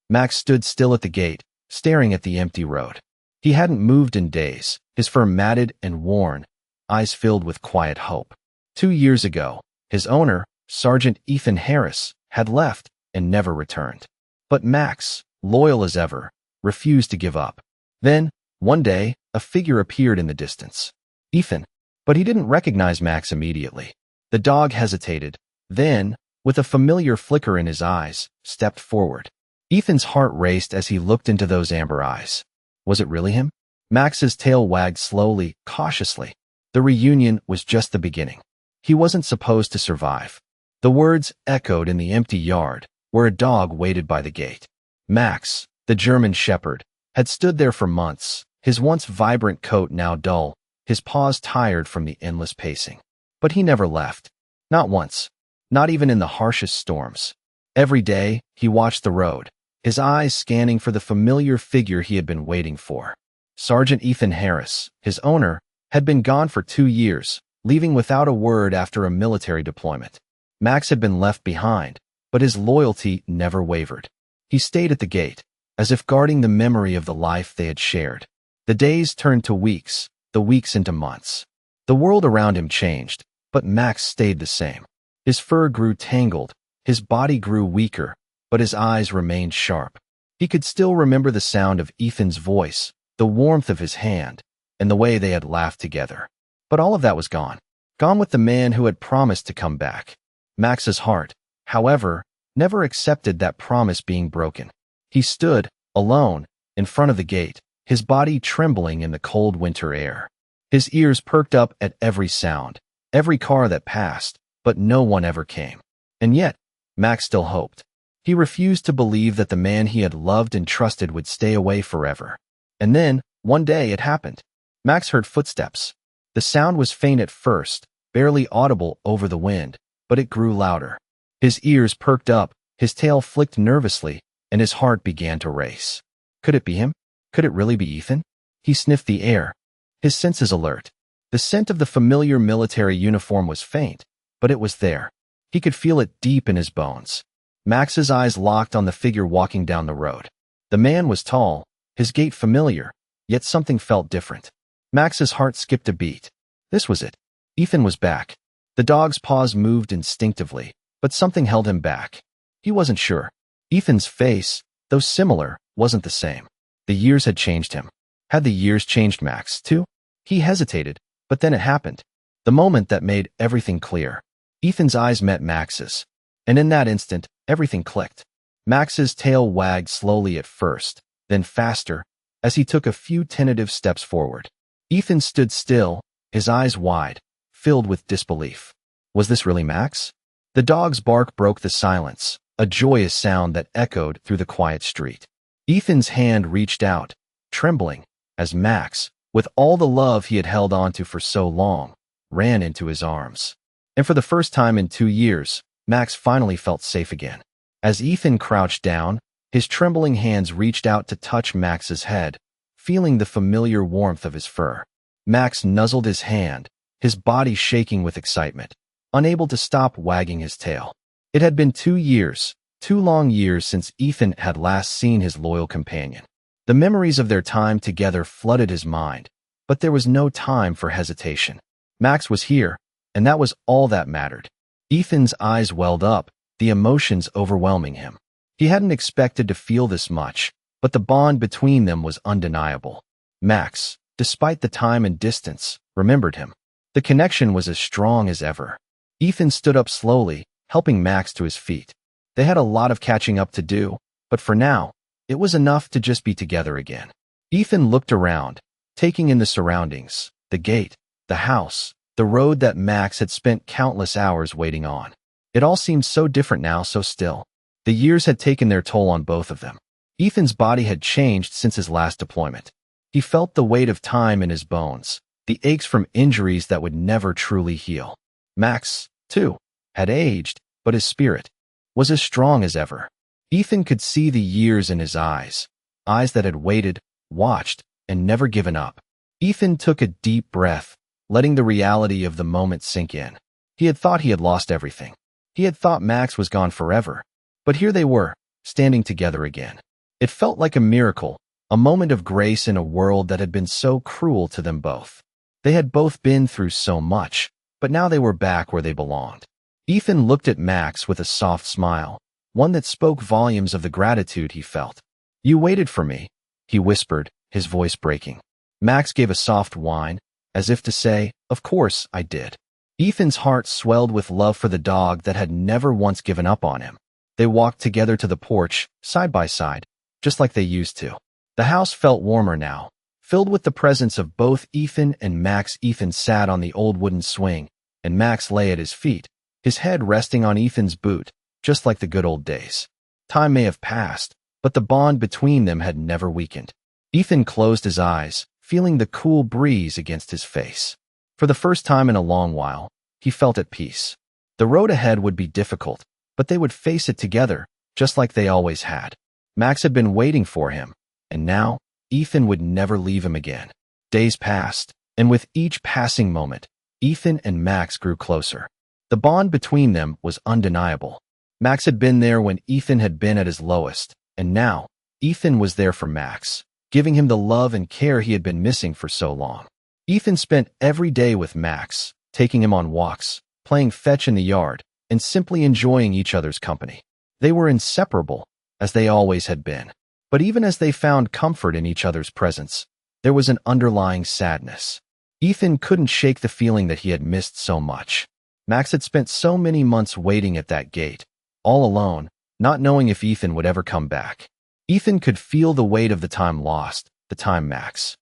Max stood still at the gate, staring at the empty road. He hadn't moved in days, his fur matted and worn, eyes filled with quiet hope. 2 years ago, his owner, Sergeant Ethan Harris, had left and never returned. But Max, loyal as ever, refused to give up. Then, one day, a figure appeared in the distance. Ethan. But he didn't recognize Max immediately. The dog hesitated, then, with a familiar flicker in his eyes, stepped forward. Ethan's heart raced as he looked into those amber eyes. Was it really him? Max's tail wagged slowly, cautiously. The reunion was just the beginning. He wasn't supposed to survive. The words echoed in the empty yard, where a dog waited by the gate. Max, the German shepherd, had stood there for months, his once vibrant coat now dull, his paws tired from the endless pacing. But he never left. Not once. Not even in the harshest storms. Every day, he watched the road, his eyes scanning for the familiar figure he had been waiting for. Sergeant Ethan Harris, his owner, had been gone for 2 years, leaving without a word after a military deployment. Max had been left behind, but his loyalty never wavered. He stayed at the gate, as if guarding the memory of the life they had shared. The days turned to weeks, the weeks into months. The world around him changed, but Max stayed the same. His fur grew tangled, his body grew weaker, but his eyes remained sharp. He could still remember the sound of Ethan's voice, the warmth of his hand, and the way they had laughed together. But all of that was gone. Gone with the man who had promised to come back. Max's heart, however, never accepted that promise being broken. He stood, alone, in front of the gate, his body trembling in the cold winter air. His ears perked up at every sound, every car that passed, but no one ever came. And yet, Max still hoped. He refused to believe that the man he had loved and trusted would stay away forever. And then, one day, it happened. Max heard footsteps. The sound was faint at first, barely audible over the wind, but it grew louder. His ears perked up, his tail flicked nervously, and his heart began to race. Could it be him? Could it really be Ethan? He sniffed the air, his senses alert. The scent of the familiar military uniform was faint, but it was there. He could feel it deep in his bones. Max's eyes locked on the figure walking down the road. The man was tall, his gait familiar, yet something felt different. Max's heart skipped a beat. This was it. Ethan was back. The dog's paws moved instinctively, but something held him back. He wasn't sure. Ethan's face, though similar, wasn't the same. The years had changed him. Had the years changed Max, too? He hesitated, but then it happened. The moment that made everything clear. Ethan's eyes met Max's, and in that instant, everything clicked. Max's tail wagged slowly at first, then faster, as he took a few tentative steps forward. Ethan stood still, his eyes wide, filled with disbelief. Was this really Max? The dog's bark broke the silence, a joyous sound that echoed through the quiet street. Ethan's hand reached out, trembling, as Max, with all the love he had held onto for so long, ran into his arms. And for the first time in 2 years, Max finally felt safe again. As Ethan crouched down, his trembling hands reached out to touch Max's head, feeling the familiar warmth of his fur. Max nuzzled his hand, his body shaking with excitement, unable to stop wagging his tail. It had been 2 years, 2 long years since Ethan had last seen his loyal companion. The memories of their time together flooded his mind, but there was no time for hesitation. Max was here, and that was all that mattered. Ethan's eyes welled up, the emotions overwhelming him. He hadn't expected to feel this much, but the bond between them was undeniable. Max, despite the time and distance, remembered him. The connection was as strong as ever. Ethan stood up slowly, helping Max to his feet. They had a lot of catching up to do, but for now, it was enough to just be together again. Ethan looked around, taking in the surroundings, the gate, the house, the road that Max had spent countless hours waiting on. It all seemed so different now, so still. The years had taken their toll on both of them. Ethan's body had changed since his last deployment. He felt the weight of time in his bones, the aches from injuries that would never truly heal. Max, too, had aged, but his spirit was as strong as ever. Ethan could see the years in his eyes, eyes that had waited, watched, and never given up. Ethan took a deep breath, letting the reality of the moment sink in. He had thought he had lost everything. He had thought Max was gone forever. But here they were, standing together again. It felt like a miracle, a moment of grace in a world that had been so cruel to them both. They had both been through so much, but now they were back where they belonged. Ethan looked at Max with a soft smile, one that spoke volumes of the gratitude he felt. "You waited for me," he whispered, his voice breaking. Max gave a soft whine, as if to say, "Of course I did." Ethan's heart swelled with love for the dog that had never once given up on him. They walked together to the porch, side by side, just like they used to. The house felt warmer now, filled with the presence of both Ethan and Max. Ethan sat on the old wooden swing, and Max lay at his feet, his head resting on Ethan's boot, just like the good old days. Time may have passed, but the bond between them had never weakened. Ethan closed his eyes, feeling the cool breeze against his face. For the first time in a long while, he felt at peace. The road ahead would be difficult, but they would face it together, just like they always had. Max had been waiting for him, and now, Ethan would never leave him again. Days passed, and with each passing moment, Ethan and Max grew closer. The bond between them was undeniable. Max had been there when Ethan had been at his lowest, and now, Ethan was there for Max, giving him the love and care he had been missing for so long. Ethan spent every day with Max, taking him on walks, playing fetch in the yard, and simply enjoying each other's company. They were inseparable, as they always had been. But even as they found comfort in each other's presence, there was an underlying sadness. Ethan couldn't shake the feeling that he had missed so much. Max had spent so many months waiting at that gate, all alone, not knowing if Ethan would ever come back. Ethan could feel the weight of the time lost, the time Max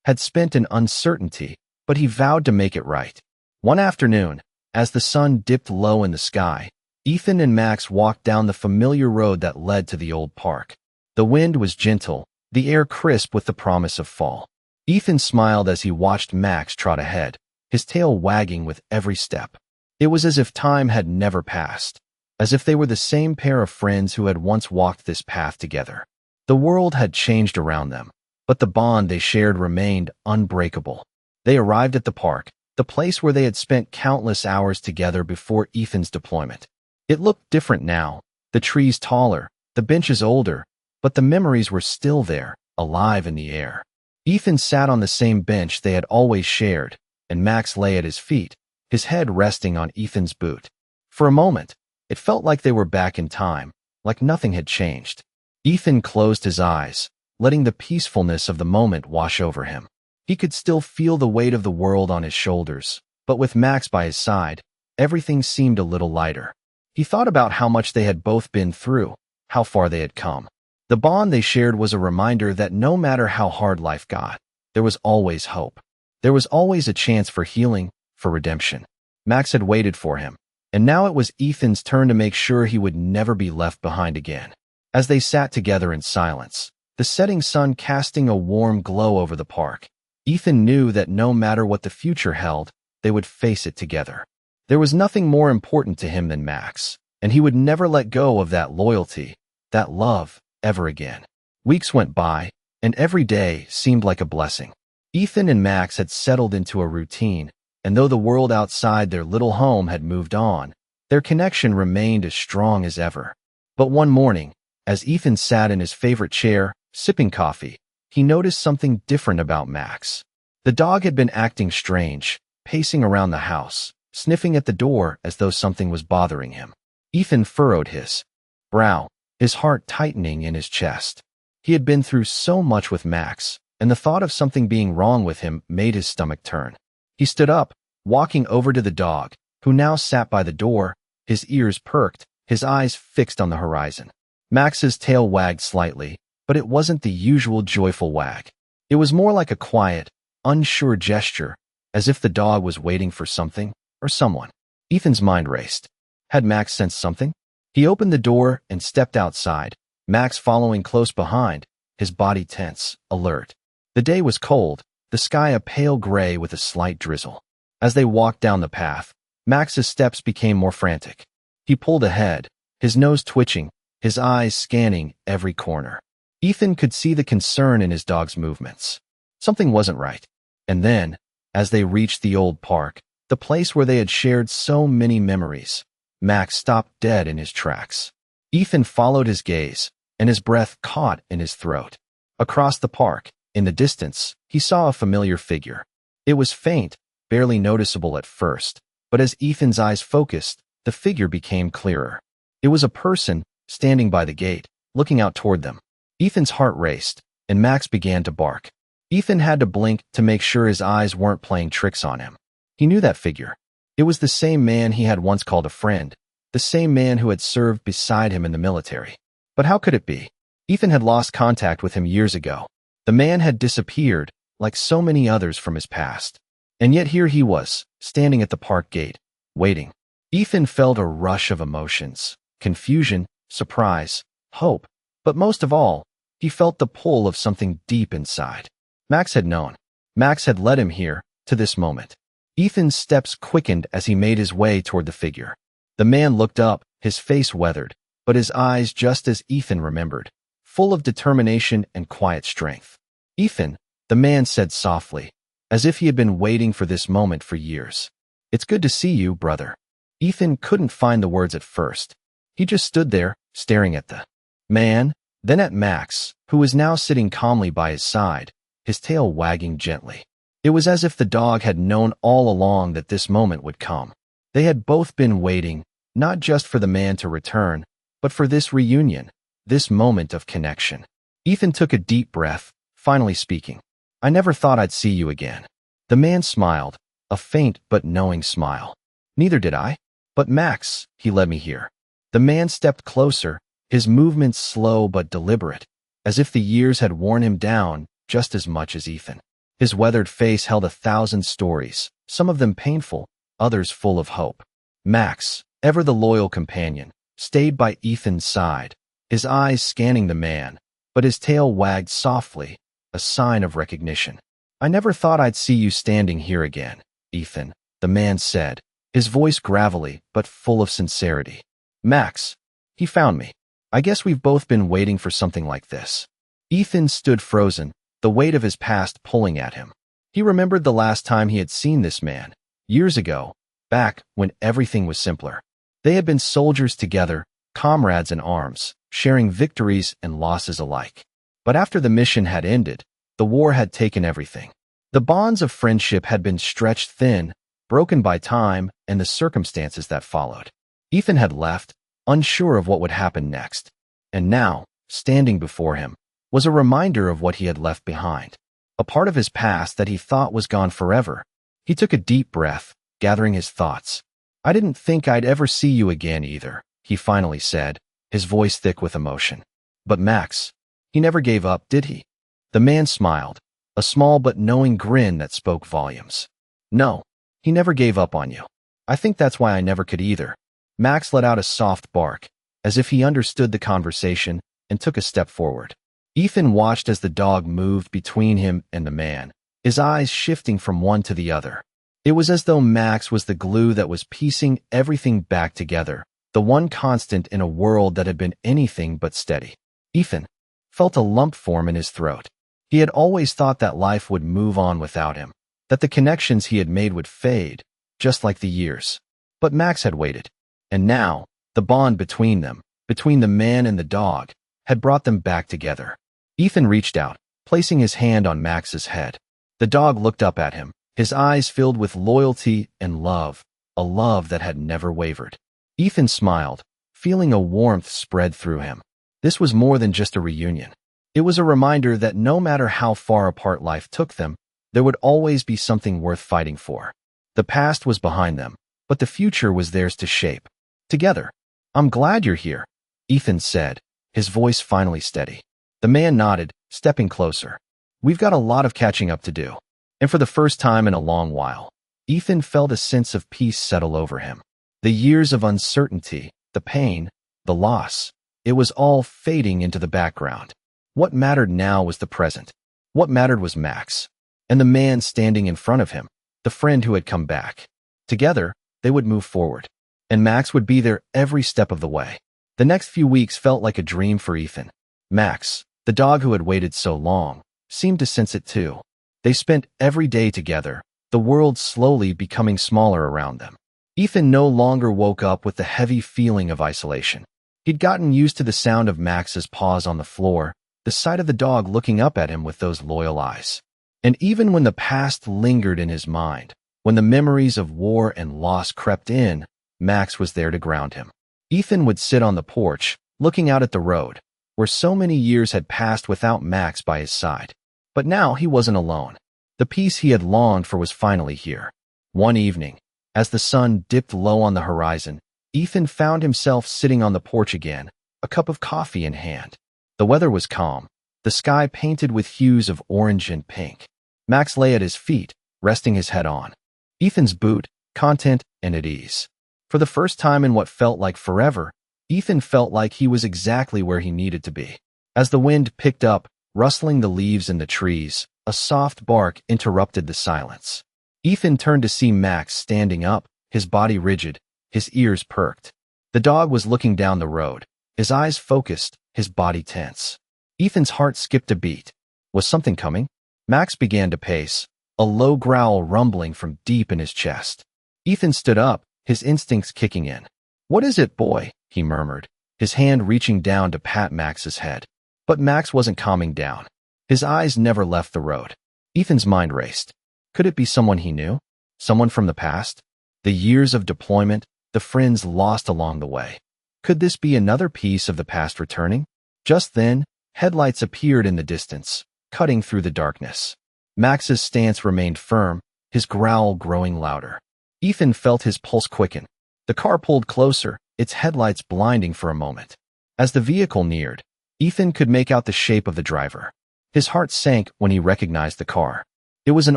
had spent in uncertainty, but he vowed to make it right. One afternoon, as the sun dipped low in the sky, Ethan and Max walked down the familiar road that led to the old park. The wind was gentle, the air crisp with the promise of fall. Ethan smiled as he watched Max trot ahead, his tail wagging with every step. It was as if time had never passed, as if they were the same pair of friends who had once walked this path together. The world had changed around them, but the bond they shared remained unbreakable. They arrived at the park, the place where they had spent countless hours together before Ethan's deployment. It looked different now, the trees taller, the benches older, but the memories were still there, alive in the air. Ethan sat on the same bench they had always shared, and Max lay at his feet, his head resting on Ethan's boot. For a moment, it felt like they were back in time, like nothing had changed. Ethan closed his eyes, letting the peacefulness of the moment wash over him. He could still feel the weight of the world on his shoulders, but with Max by his side, everything seemed a little lighter. He thought about how much they had both been through, how far they had come. The bond they shared was a reminder that no matter how hard life got, there was always hope. There was always a chance for healing, for redemption. Max had waited for him, and now it was Ethan's turn to make sure he would never be left behind again. As they sat together in silence, the setting sun casting a warm glow over the park, Ethan knew that no matter what the future held, they would face it together. There was nothing more important to him than Max, and he would never let go of that loyalty, that love, ever again. Weeks went by, and every day seemed like a blessing. Ethan and Max had settled into a routine, and though the world outside their little home had moved on, their connection remained as strong as ever. But one morning, as Ethan sat in his favorite chair, sipping coffee, he noticed something different about Max. The dog had been acting strange, pacing around the house, sniffing at the door as though something was bothering him. Ethan furrowed his brow, his heart tightening in his chest. He had been through so much with Max, and the thought of something being wrong with him made his stomach turn. He stood up, walking over to the dog, who now sat by the door, his ears perked, his eyes fixed on the horizon. Max's tail wagged slightly, but it wasn't the usual joyful wag. It was more like a quiet, unsure gesture, as if the dog was waiting for something or someone. Ethan's mind raced. Had Max sensed something? He opened the door and stepped outside, Max following close behind, his body tense, alert. The day was cold, the sky a pale gray with a slight drizzle. As they walked down the path, Max's steps became more frantic. He pulled ahead, his nose twitching, his eyes scanning every corner. Ethan could see the concern in his dog's movements. Something wasn't right. And then, as they reached the old park, the place where they had shared so many memories, Max stopped dead in his tracks. Ethan followed his gaze, and his breath caught in his throat. Across the park, in the distance, he saw a familiar figure. It was faint, barely noticeable at first, but as Ethan's eyes focused, the figure became clearer. It was a person, standing by the gate, looking out toward them. Ethan's heart raced, and Max began to bark. Ethan had to blink to make sure his eyes weren't playing tricks on him. He knew that figure. It was the same man he had once called a friend, the same man who had served beside him in the military. But how could it be? Ethan had lost contact with him years ago. The man had disappeared, like so many others from his past. And yet here he was, standing at the park gate, waiting. Ethan felt a rush of emotions, confusion, surprise, hope, but most of all, he felt the pull of something deep inside. Max had known. Max had led him here, to this moment. Ethan's steps quickened as he made his way toward the figure. The man looked up, his face weathered, but his eyes just as Ethan remembered, full of determination and quiet strength. "Ethan," the man said softly, as if he had been waiting for this moment for years. "It's good to see you, brother." Ethan couldn't find the words at first. He just stood there, staring at the man, then at Max, who was now sitting calmly by his side, his tail wagging gently. It was as if the dog had known all along that this moment would come. They had both been waiting, not just for the man to return, but for this reunion, this moment of connection. Ethan took a deep breath, finally speaking. "I never thought I'd see you again." The man smiled, a faint but knowing smile. "Neither did I. But Max, he led me here." The man stepped closer, his movements slow but deliberate, as if the years had worn him down just as much as Ethan. His weathered face held 1,000 stories, some of them painful, others full of hope. Max, ever the loyal companion, stayed by Ethan's side, his eyes scanning the man, but his tail wagged softly, a sign of recognition. "I never thought I'd see you standing here again, Ethan," the man said, his voice gravelly but full of sincerity. "Max, he found me. I guess we've both been waiting for something like this." Ethan stood frozen, the weight of his past pulling at him. He remembered the last time he had seen this man, years ago, back when everything was simpler. They had been soldiers together, comrades in arms, sharing victories and losses alike. But after the mission had ended, the war had taken everything. The bonds of friendship had been stretched thin, broken by time and the circumstances that followed. Ethan had left, unsure of what would happen next. And now, standing before him, was a reminder of what he had left behind. A part of his past that he thought was gone forever. He took a deep breath, gathering his thoughts. "I didn't think I'd ever see you again either," he finally said, his voice thick with emotion. "But Max, he never gave up, did he?" The man smiled, a small but knowing grin that spoke volumes. "No, he never gave up on you. I think that's why I never could either." Max let out a soft bark, as if he understood the conversation, and took a step forward. Ethan watched as the dog moved between him and the man, his eyes shifting from one to the other. It was as though Max was the glue that was piecing everything back together, the one constant in a world that had been anything but steady. Ethan felt a lump form in his throat. He had always thought that life would move on without him, that the connections he had made would fade, just like the years. But Max had waited. And now, the bond between them, between the man and the dog, had brought them back together. Ethan reached out, placing his hand on Max's head. The dog looked up at him, his eyes filled with loyalty and love, a love that had never wavered. Ethan smiled, feeling a warmth spread through him. This was more than just a reunion. It was a reminder that no matter how far apart life took them, there would always be something worth fighting for. The past was behind them, but the future was theirs to shape. Together. "I'm glad you're here," Ethan said, his voice finally steady. The man nodded, stepping closer. "We've got a lot of catching up to do." And for the first time in a long while, Ethan felt a sense of peace settle over him. The years of uncertainty, the pain, the loss, it was all fading into the background. What mattered now was the present. What mattered was Max, and the man standing in front of him, the friend who had come back. Together, they would move forward, and Max would be there every step of the way. The next few weeks felt like a dream for Ethan. Max, the dog who had waited so long, seemed to sense it too. They spent every day together, the world slowly becoming smaller around them. Ethan no longer woke up with the heavy feeling of isolation. He'd gotten used to the sound of Max's paws on the floor, the sight of the dog looking up at him with those loyal eyes. And even when the past lingered in his mind, when the memories of war and loss crept in, Max was there to ground him. Ethan would sit on the porch, looking out at the road, where so many years had passed without Max by his side. But now he wasn't alone. The peace he had longed for was finally here. One evening, as the sun dipped low on the horizon, Ethan found himself sitting on the porch again, a cup of coffee in hand. The weather was calm, the sky painted with hues of orange and pink. Max lay at his feet, resting his head on Ethan's boot, content and at ease. For the first time in what felt like forever, Ethan felt like he was exactly where he needed to be. As the wind picked up, rustling the leaves in the trees, a soft bark interrupted the silence. Ethan turned to see Max standing up, his body rigid, his ears perked. The dog was looking down the road, his eyes focused, his body tense. Ethan's heart skipped a beat. Was something coming? Max began to pace, a low growl rumbling from deep in his chest. Ethan stood up, his instincts kicking in. "What is it, boy?" he murmured, his hand reaching down to pat Max's head. But Max wasn't calming down. His eyes never left the road. Ethan's mind raced. Could it be someone he knew? Someone from the past? The years of deployment, the friends lost along the way. Could this be another piece of the past returning? Just then, headlights appeared in the distance, cutting through the darkness. Max's stance remained firm, his growl growing louder. Ethan felt his pulse quicken. The car pulled closer, its headlights blinding for a moment. As the vehicle neared, Ethan could make out the shape of the driver. His heart sank when he recognized the car. It was an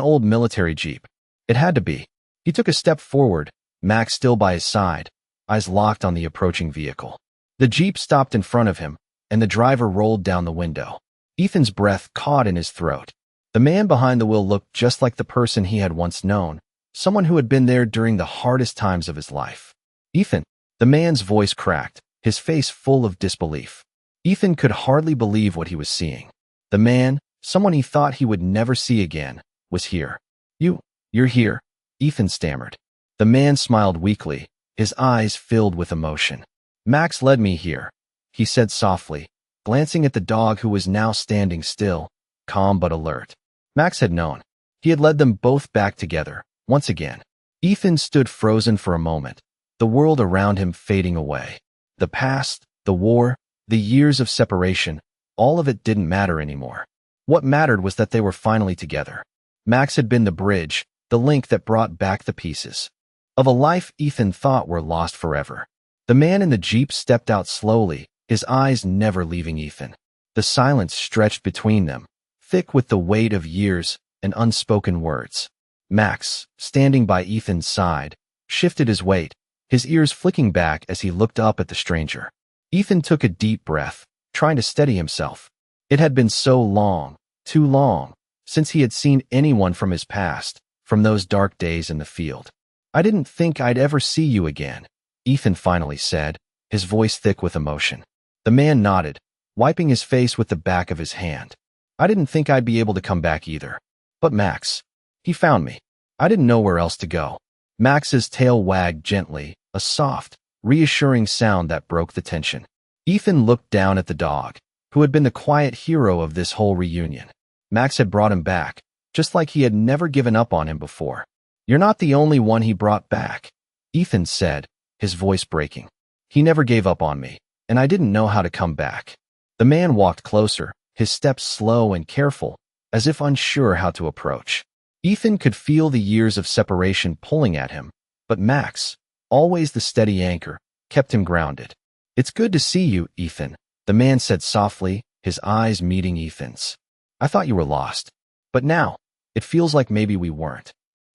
old military jeep. It had to be. He took a step forward, Max still by his side, eyes locked on the approaching vehicle. The jeep stopped in front of him, and the driver rolled down the window. Ethan's breath caught in his throat. The man behind the wheel looked just like the person he had once known, someone who had been there during the hardest times of his life. "Ethan." The man's voice cracked, his face full of disbelief. Ethan could hardly believe what he was seeing. The man, someone he thought he would never see again, was here. You're here," Ethan stammered. The man smiled weakly, his eyes filled with emotion. "Max led me here," he said softly, glancing at the dog who was now standing still, calm but alert. Max had known. He had led them both back together, once again. Ethan stood frozen for a moment, the world around him fading away. The past, the war, the years of separation, all of it didn't matter anymore. What mattered was that they were finally together. Max had been the bridge, the link that brought back the pieces of a life Ethan thought were lost forever. The man in the jeep stepped out slowly, his eyes never leaving Ethan. The silence stretched between them, thick with the weight of years and unspoken words. Max, standing by Ethan's side, shifted his weight, his ears flicking back as he looked up at the stranger. Ethan took a deep breath, trying to steady himself. It had been so long, too long, since he had seen anyone from his past, from those dark days in the field. "I didn't think I'd ever see you again," Ethan finally said, his voice thick with emotion. The man nodded, wiping his face with the back of his hand. "I didn't think I'd be able to come back either. But Max, he found me. I didn't know where else to go." Max's tail wagged gently, a soft, reassuring sound that broke the tension. Ethan looked down at the dog, who had been the quiet hero of this whole reunion. Max had brought him back, just like he had never given up on him before. "You're not the only one he brought back," Ethan said, his voice breaking. "He never gave up on me, and I didn't know how to come back." The man walked closer, his steps slow and careful, as if unsure how to approach. Ethan could feel the years of separation pulling at him, but Max, always the steady anchor, kept him grounded. "It's good to see you, Ethan," the man said softly, his eyes meeting Ethan's. "I thought you were lost. But now, it feels like maybe we weren't."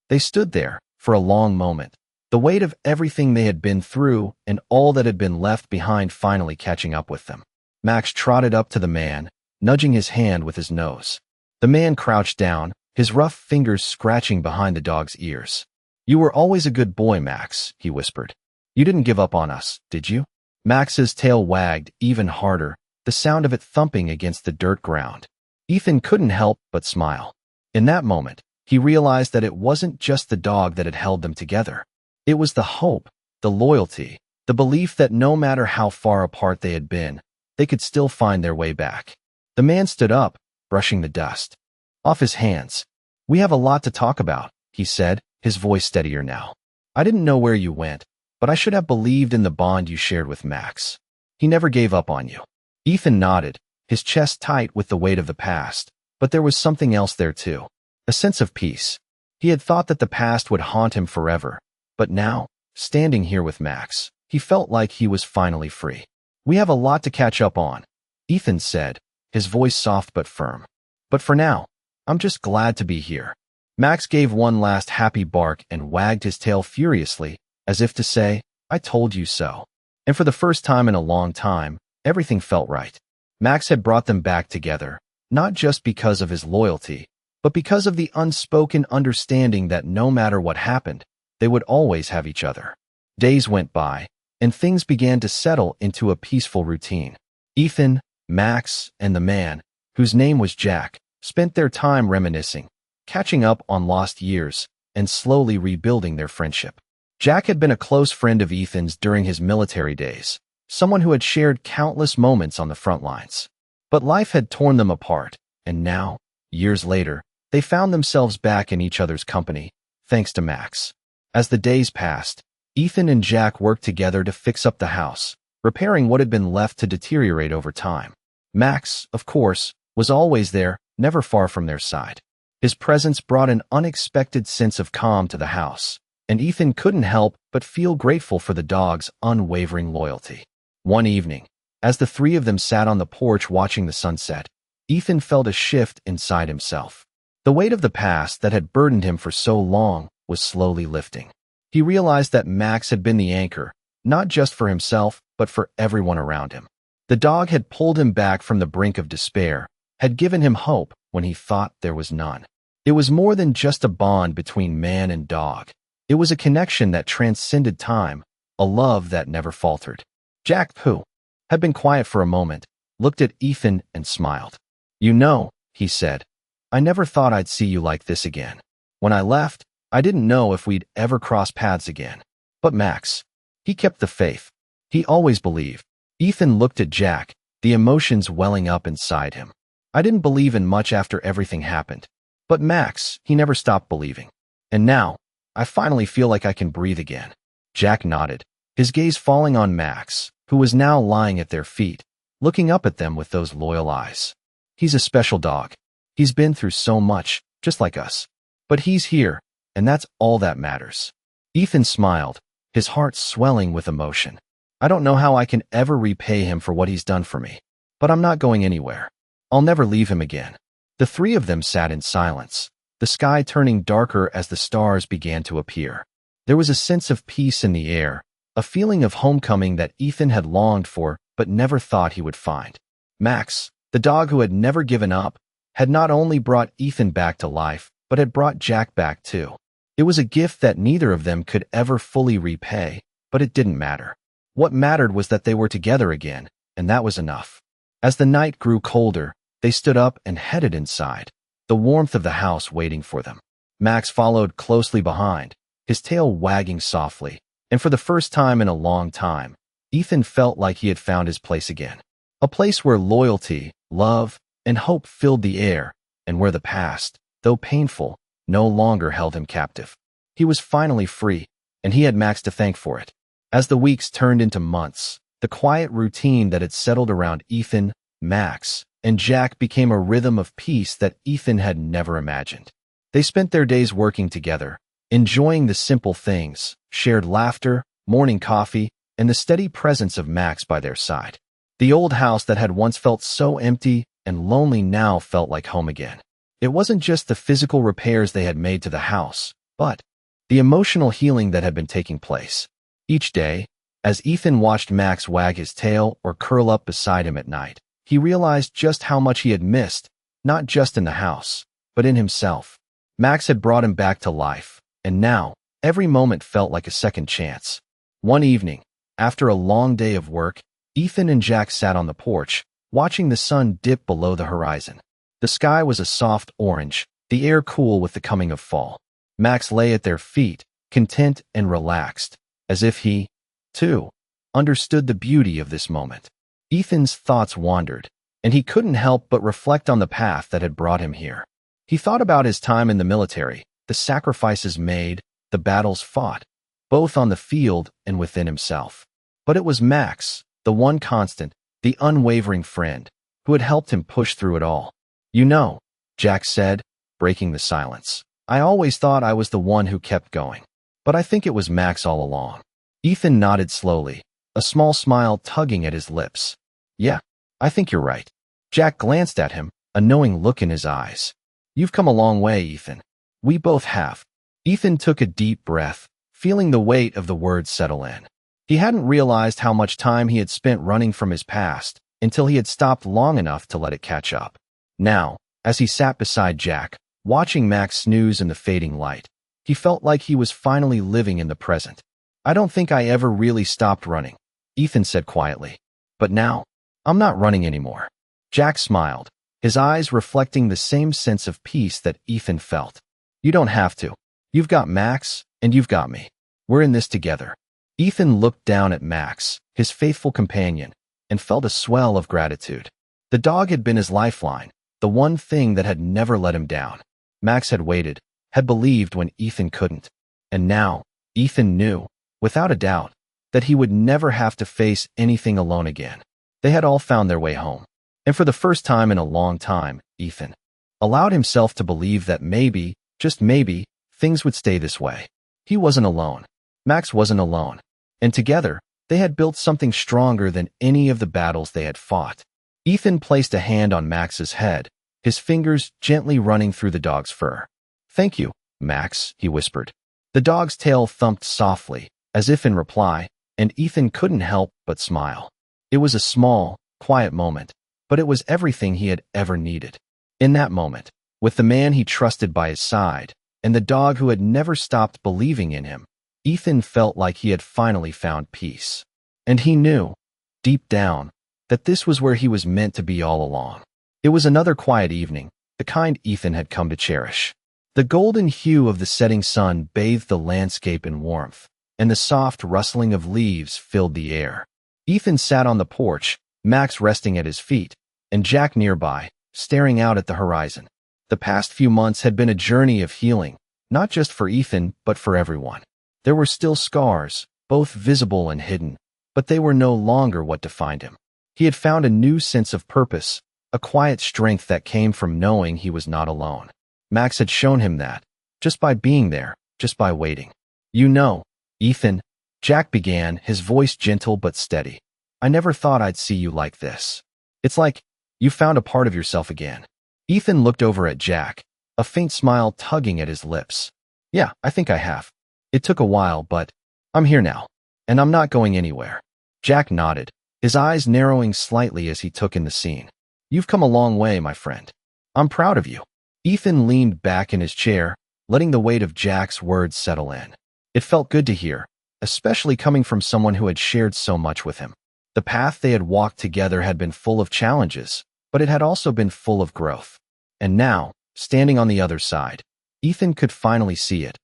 They stood there, for a long moment, the weight of everything they had been through and all that had been left behind finally catching up with them. Max trotted up to the man, nudging his hand with his nose. The man crouched down, his rough fingers scratching behind the dog's ears. "You were always a good boy, Max," he whispered. "You didn't give up on us, did you?" Max's tail wagged even harder, the sound of it thumping against the dirt ground. Ethan couldn't help but smile. In that moment, he realized that it wasn't just the dog that had held them together. It was the hope, the loyalty, The belief that no matter how far apart they had been, they could still find their way back. The man stood up, brushing the dust off his hands. "We have a lot to talk about," he said, his voice steadier now. "I didn't know where you went, but I should have believed in the bond you shared with Max. He never gave up on you." Ethan nodded, his chest tight with the weight of the past, but there was something else there too. A sense of peace. He had thought that the past would haunt him forever, but now, standing here with Max, he felt like he was finally free. "We have a lot to catch up on," Ethan said, his voice soft but firm. "But for now, I'm just glad to be here." Max gave one last happy bark and wagged his tail furiously, as if to say, "I told you so." And for the first time in a long time, everything felt right. Max had brought them back together, not just because of his loyalty, but because of the unspoken understanding that no matter what happened, they would always have each other. Days went by, and things began to settle into a peaceful routine. Ethan, Max, and the man, whose name was Jack, spent their time reminiscing, catching up on lost years, and slowly rebuilding their friendship. Jack had been a close friend of Ethan's during his military days, someone who had shared countless moments on the front lines. But life had torn them apart, and now, years later, they found themselves back in each other's company, thanks to Max. As the days passed, Ethan and Jack worked together to fix up the house, repairing what had been left to deteriorate over time. Max, of course, was always there, never far from their side. His presence brought an unexpected sense of calm to the house, and Ethan couldn't help but feel grateful for the dog's unwavering loyalty. One evening, as the three of them sat on the porch watching the sunset, Ethan felt a shift inside himself. The weight of the past that had burdened him for so long was slowly lifting. He realized that Max had been the anchor, not just for himself, but for everyone around him. The dog had pulled him back from the brink of despair, had given him hope when he thought there was none. It was more than just a bond between man and dog. It was a connection that transcended time, a love that never faltered. Jack, who had been quiet for a moment, looked at Ethan and smiled. "You know," he said, "I never thought I'd see you like this again. When I left, I didn't know if we'd ever cross paths again. But Max, he kept the faith. He always believed." Ethan looked at Jack, the emotions welling up inside him. "I didn't believe in much after everything happened. But Max, he never stopped believing. And now, I finally feel like I can breathe again." Jack nodded, his gaze falling on Max, who was now lying at their feet, looking up at them with those loyal eyes. "He's a special dog. He's been through so much, just like us. But he's here, and that's all that matters." Ethan smiled, his heart swelling with emotion. "I don't know how I can ever repay him for what he's done for me, but I'm not going anywhere. I'll never leave him again." The three of them sat in silence, the sky turning darker as the stars began to appear. There was a sense of peace in the air, a feeling of homecoming that Ethan had longed for but never thought he would find. Max, the dog who had never given up, had not only brought Ethan back to life, but had brought Jack back too. It was a gift that neither of them could ever fully repay, but it didn't matter. What mattered was that they were together again, and that was enough. As the night grew colder, they stood up and headed inside, the warmth of the house waiting for them. Max followed closely behind, his tail wagging softly, and for the first time in a long time, Ethan felt like he had found his place again. A place where loyalty, love, and hope filled the air, and where the past, though painful, no longer held him captive. He was finally free, and he had Max to thank for it. As the weeks turned into months, the quiet routine that had settled around Ethan, Max, and Jack became a rhythm of peace that Ethan had never imagined. They spent their days working together, enjoying the simple things, shared laughter, morning coffee, and the steady presence of Max by their side. The old house that had once felt so empty and lonely now felt like home again. It wasn't just the physical repairs they had made to the house, but the emotional healing that had been taking place. Each day, as Ethan watched Max wag his tail or curl up beside him at night, he realized just how much he had missed, not just in the house, but in himself. Max had brought him back to life, and now, every moment felt like a second chance. One evening, after a long day of work, Ethan and Jack sat on the porch, watching the sun dip below the horizon. The sky was a soft orange, the air cool with the coming of fall. Max lay at their feet, content and relaxed, as if he, too, understood the beauty of this moment. Ethan's thoughts wandered, and he couldn't help but reflect on the path that had brought him here. He thought about his time in the military, the sacrifices made, the battles fought, both on the field and within himself. But it was Max, the one constant, the unwavering friend, who had helped him push through it all. "You know," Jack said, breaking the silence, "I always thought I was the one who kept going. But I think it was Max all along." Ethan nodded slowly, a small smile tugging at his lips. "Yeah, I think you're right." Jack glanced at him, a knowing look in his eyes. "You've come a long way, Ethan." "We both have." Ethan took a deep breath, feeling the weight of the words settle in. He hadn't realized how much time he had spent running from his past until he had stopped long enough to let it catch up. Now, as he sat beside Jack, watching Max snooze in the fading light, he felt like he was finally living in the present. "I don't think I ever really stopped running," Ethan said quietly. "But now, I'm not running anymore." Jack smiled, his eyes reflecting the same sense of peace that Ethan felt. "You don't have to. You've got Max, and you've got me. We're in this together." Ethan looked down at Max, his faithful companion, and felt a swell of gratitude. The dog had been his lifeline, the one thing that had never let him down. Max had waited, had believed when Ethan couldn't. And now, Ethan knew, without a doubt, that he would never have to face anything alone again. They had all found their way home. And for the first time in a long time, Ethan allowed himself to believe that maybe, just maybe, things would stay this way. He wasn't alone. Max wasn't alone. And together, they had built something stronger than any of the battles they had fought. Ethan placed a hand on Max's head, his fingers gently running through the dog's fur. "Thank you, Max," he whispered. The dog's tail thumped softly, as if in reply, and Ethan couldn't help but smile. It was a small, quiet moment, but it was everything he had ever needed. In that moment, with the man he trusted by his side, and the dog who had never stopped believing in him, Ethan felt like he had finally found peace. And he knew, deep down, that this was where he was meant to be all along. It was another quiet evening, the kind Ethan had come to cherish. The golden hue of the setting sun bathed the landscape in warmth, and the soft rustling of leaves filled the air. Ethan sat on the porch, Max resting at his feet, and Jack nearby, staring out at the horizon. The past few months had been a journey of healing, not just for Ethan, but for everyone. There were still scars, both visible and hidden, but they were no longer what defined him. He had found a new sense of purpose, a quiet strength that came from knowing he was not alone. Max had shown him that, just by being there, just by waiting. "You know, Ethan," Jack began, his voice gentle but steady, "I never thought I'd see you like this. It's like you found a part of yourself again." Ethan looked over at Jack, a faint smile tugging at his lips. "Yeah, I think I have. It took a while, but I'm here now, and I'm not going anywhere." Jack nodded, his eyes narrowing slightly as he took in the scene. "You've come a long way, my friend. I'm proud of you." Ethan leaned back in his chair, letting the weight of Jack's words settle in. It felt good to hear, especially coming from someone who had shared so much with him. The path they had walked together had been full of challenges, but it had also been full of growth. And now, standing on the other side, Ethan could finally see it,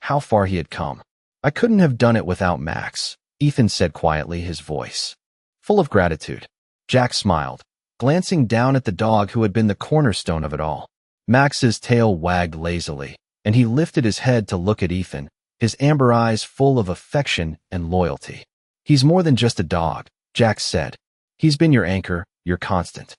how far he had come. "I couldn't have done it without Max," Ethan said quietly, his voice full of gratitude. Jack smiled, glancing down at the dog who had been the cornerstone of it all. Max's tail wagged lazily, and he lifted his head to look at Ethan, his amber eyes full of affection and loyalty. "He's more than just a dog," Jack said. "He's been your anchor, your constant."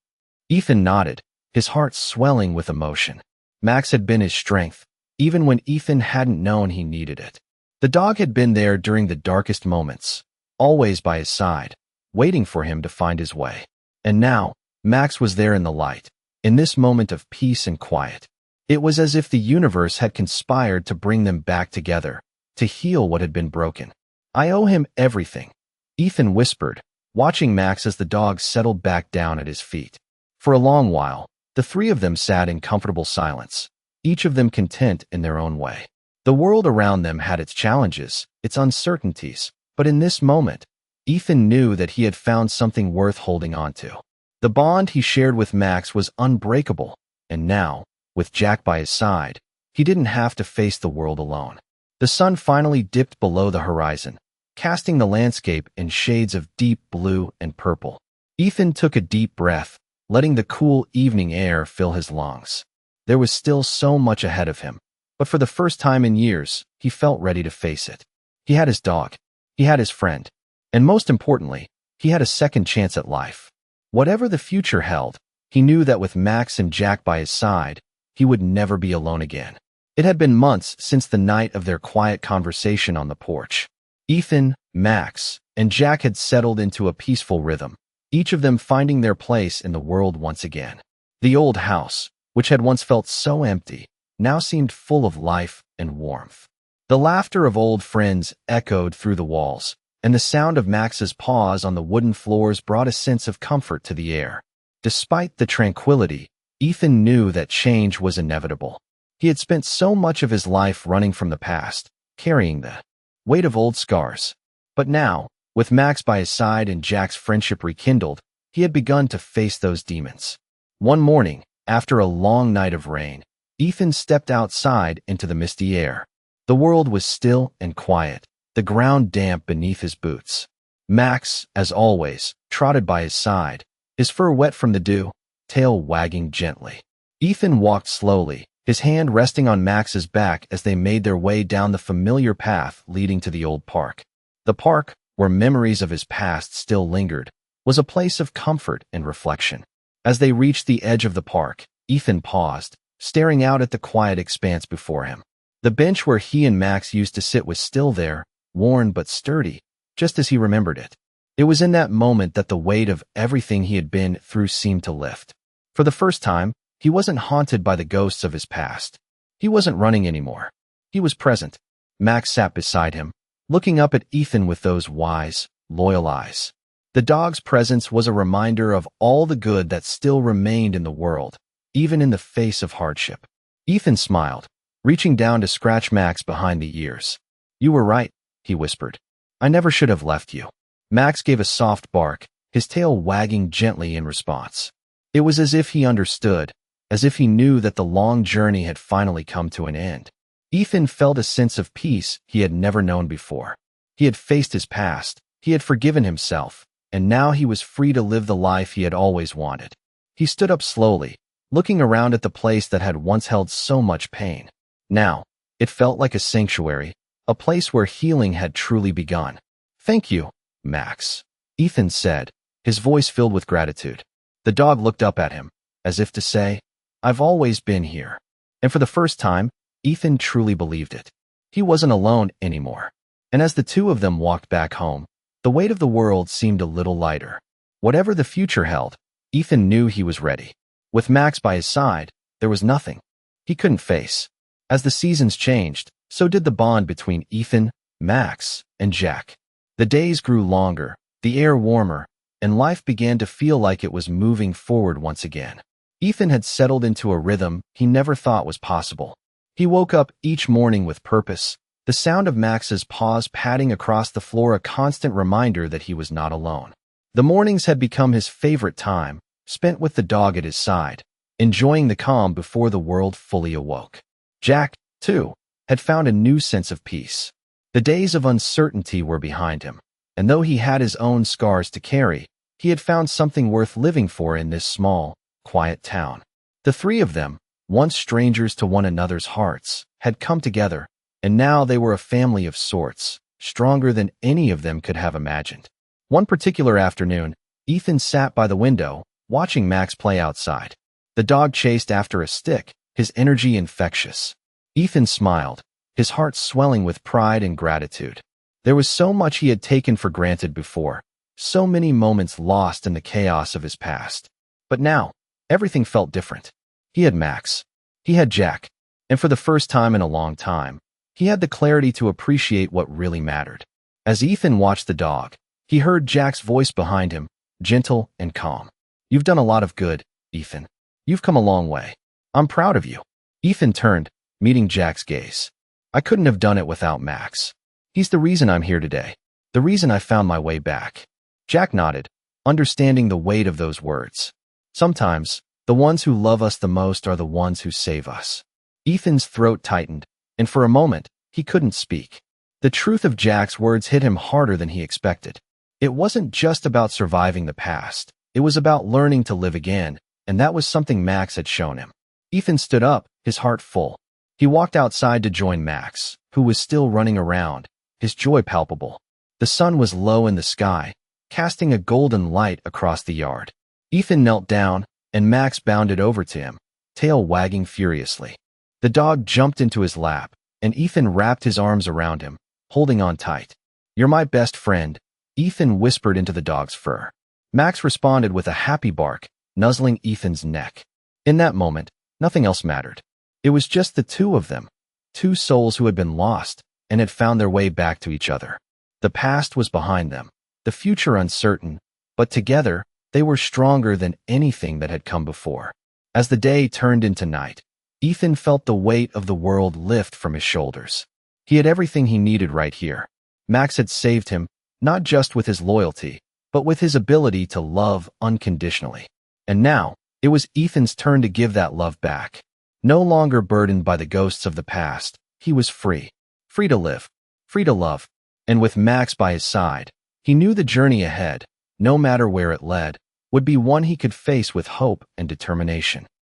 Ethan nodded, his heart swelling with emotion. Max had been his strength, even when Ethan hadn't known he needed it. The dog had been there during the darkest moments, always by his side, waiting for him to find his way. And now, Max was there in the light, in this moment of peace and quiet. It was as if the universe had conspired to bring them back together, to heal what had been broken. "I owe him everything," Ethan whispered, watching Max as the dog settled back down at his feet. For a long while, the three of them sat in comfortable silence, each of them content in their own way. The world around them had its challenges, its uncertainties, but in this moment, Ethan knew that he had found something worth holding on to. The bond he shared with Max was unbreakable, and now, with Jack by his side, he didn't have to face the world alone. The sun finally dipped below the horizon, casting the landscape in shades of deep blue and purple. Ethan took a deep breath, letting the cool evening air fill his lungs. There was still so much ahead of him, but for the first time in years, he felt ready to face it. He had his dog. He had his friend. And most importantly, he had a second chance at life. Whatever the future held, he knew that with Max and Jack by his side, he would never be alone again. It had been months since the night of their quiet conversation on the porch. Ethan, Max, and Jack had settled into a peaceful rhythm, each of them finding their place in the world once again. The old house, which had once felt so empty, now seemed full of life and warmth. The laughter of old friends echoed through the walls, and the sound of Max's paws on the wooden floors brought a sense of comfort to the air. Despite the tranquility, Ethan knew that change was inevitable. He had spent so much of his life running from the past, carrying the weight of old scars. But now, with Max by his side and Jack's friendship rekindled, he had begun to face those demons. One morning, after a long night of rain, Ethan stepped outside into the misty air. The world was still and quiet, the ground damp beneath his boots. Max, as always, trotted by his side, his fur wet from the dew, tail wagging gently. Ethan walked slowly, his hand resting on Max's back as they made their way down the familiar path leading to the old park. The park, where memories of his past still lingered, was a place of comfort and reflection. As they reached the edge of the park, Ethan paused, staring out at the quiet expanse before him. The bench where he and Max used to sit was still there, worn but sturdy, just as he remembered it. It was in that moment that the weight of everything he had been through seemed to lift. For the first time, he wasn't haunted by the ghosts of his past. He wasn't running anymore. He was present. Max sat beside him, looking up at Ethan with those wise, loyal eyes. The dog's presence was a reminder of all the good that still remained in the world, even in the face of hardship. Ethan smiled, reaching down to scratch Max behind the ears. "You were right," he whispered. "I never should have left you." Max gave a soft bark, his tail wagging gently in response. It was as if he understood, as if he knew that the long journey had finally come to an end. Ethan felt a sense of peace he had never known before. He had faced his past, he had forgiven himself, and now he was free to live the life he had always wanted. He stood up slowly, looking around at the place that had once held so much pain. Now, it felt like a sanctuary, a place where healing had truly begun. "Thank you, Max," Ethan said, his voice filled with gratitude. The dog looked up at him, as if to say, "I've always been here." And for the first time, Ethan truly believed it. He wasn't alone anymore. And as the two of them walked back home, the weight of the world seemed a little lighter. Whatever the future held, Ethan knew he was ready. With Max by his side, there was nothing he couldn't face. As the seasons changed, so did the bond between Ethan, Max, and Jack. The days grew longer, the air warmer, and life began to feel like it was moving forward once again. Ethan had settled into a rhythm he never thought was possible. He woke up each morning with purpose, the sound of Max's paws patting across the floor a constant reminder that he was not alone. The mornings had become his favorite time, spent with the dog at his side, enjoying the calm before the world fully awoke. Jack, too, had found a new sense of peace. The days of uncertainty were behind him, and though he had his own scars to carry, he had found something worth living for in this small, quiet town. The three of them, once strangers to one another's hearts, had come together, and now they were a family of sorts, stronger than any of them could have imagined. One particular afternoon, Ethan sat by the window, watching Max play outside. The dog chased after a stick, his energy infectious. Ethan smiled, his heart swelling with pride and gratitude. There was so much he had taken for granted before, so many moments lost in the chaos of his past. But now, everything felt different. He had Max. He had Jack. And for the first time in a long time, he had the clarity to appreciate what really mattered. As Ethan watched the dog, he heard Jack's voice behind him, gentle and calm. "You've done a lot of good, Ethan. You've come a long way. I'm proud of you." Ethan turned, meeting Jack's gaze. "I couldn't have done it without Max. He's the reason I'm here today, the reason I found my way back." Jack nodded, understanding the weight of those words. Sometimes, the ones who love us the most are the ones who save us. Ethan's throat tightened, and for a moment, he couldn't speak. The truth of Jack's words hit him harder than he expected. It wasn't just about surviving the past. It was about learning to live again, and that was something Max had shown him. Ethan stood up, his heart full. He walked outside to join Max, who was still running around, his joy palpable. The sun was low in the sky, casting a golden light across the yard. Ethan knelt down, and Max bounded over to him, tail wagging furiously. The dog jumped into his lap, and Ethan wrapped his arms around him, holding on tight. "You're my best friend," Ethan whispered into the dog's fur. Max responded with a happy bark, nuzzling Ethan's neck. In that moment, nothing else mattered. It was just the two of them, two souls who had been lost and had found their way back to each other. The past was behind them, the future uncertain, but together, they were stronger than anything that had come before. As the day turned into night, Ethan felt the weight of the world lift from his shoulders. He had everything he needed right here. Max had saved him, not just with his loyalty, but with his ability to love unconditionally. And now, it was Ethan's turn to give that love back. No longer burdened by the ghosts of the past, he was free. Free to live, free to love. And with Max by his side, he knew the journey ahead, no matter where it led, would be one he could face with hope and determination.